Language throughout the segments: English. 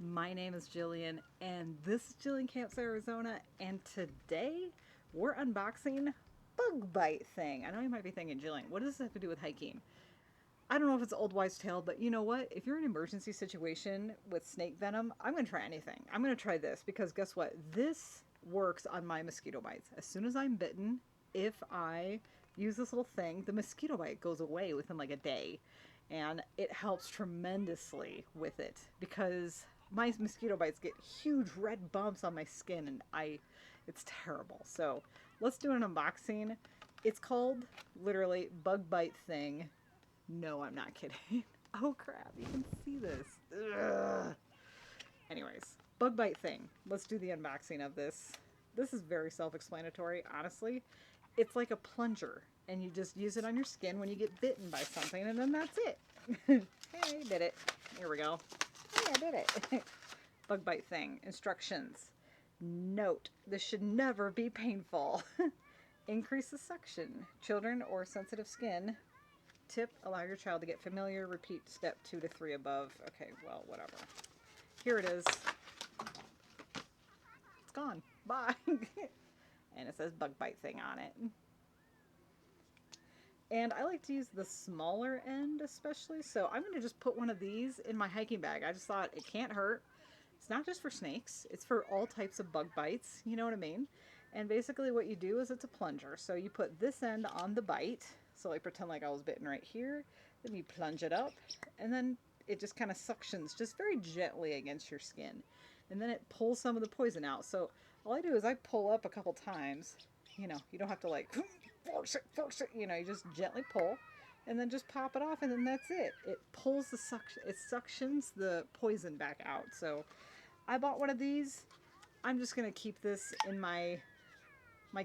My name is Jillian, and this is Jillian Camps, Arizona, and today we're unboxing Bug Bite Thing. I know you might be thinking, Jillian, what does this have to do with hiking? I don't know if it's an old wives' tale, but you know what? If you're in an emergency situation with snake venom, I'm going to try anything. I'm going to try this because guess what? This works on my mosquito bites. As soon as I'm bitten, if I use this little thing, the mosquito bite goes away within like a day. And it helps tremendously with it because my mosquito bites get huge red bumps on my skin and it's terrible. So let's do an unboxing. It's called literally Bug Bite Thing. No, I'm not kidding. Oh crap, you can see this. Ugh. Anyways, Bug Bite Thing. Let's do the unboxing of this. This is very self-explanatory, honestly. It's like a plunger, and you just use it on your skin when you get bitten by something, and then that's it. Hey, did it. Here we go. Hey, I did it. Bug Bite Thing. Instructions. Note, this should never be painful. Increase the suction. Children or sensitive skin. Tip, allow your child to get familiar. Repeat step 2 to 3 above. Okay, well, whatever. Here it is. It's gone. Bye. And it says Bug Bite Thing on it. And I like to use the smaller end especially, so I'm going to just put one of these in my hiking bag. I just thought it can't hurt. It's not just for snakes, it's for all types of bug bites, you know what I mean? And basically what you do is it's a plunger. So you put this end on the bite, so like pretend like I was bitten right here, then you plunge it up, and then it just kind of suctions just very gently against your skin. And then it pulls some of the poison out. So all I do is I pull up a couple times. You know, you don't have to like force it, you know, you just gently pull and then just pop it off and then that's it. It pulls the suction, it suctions the poison back out. So I bought one of these. I'm just going to keep this in my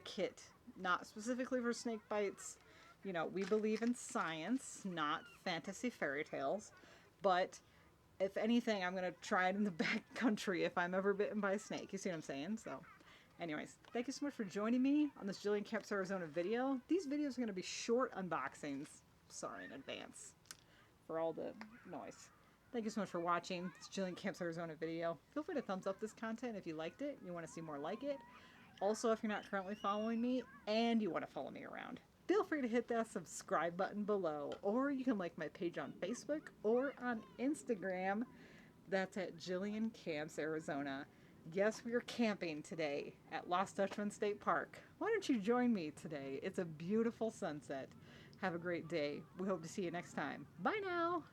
kit, not specifically for snake bites. You know, we believe in science, not fantasy fairy tales, but if anything, I'm going to try it in the back country if I'm ever bitten by a snake. You see what I'm saying? So anyways, thank you so much for joining me on this Jillian Camps Arizona video. These videos are going to be short unboxings. Sorry in advance for all the noise. Thank you so much for watching this Jillian Camps Arizona video. Feel free to thumbs up this content if you liked it and you want to see more like it. Also, if you're not currently following me and you want to follow me around, feel free to hit that subscribe button below, or you can like my page on Facebook or on Instagram. That's at Jillian Camps Arizona. Yes, we are camping today at Lost Dutchman State Park. Why don't you join me today? It's a beautiful sunset. Have a great day. We hope to see you next time. Bye now.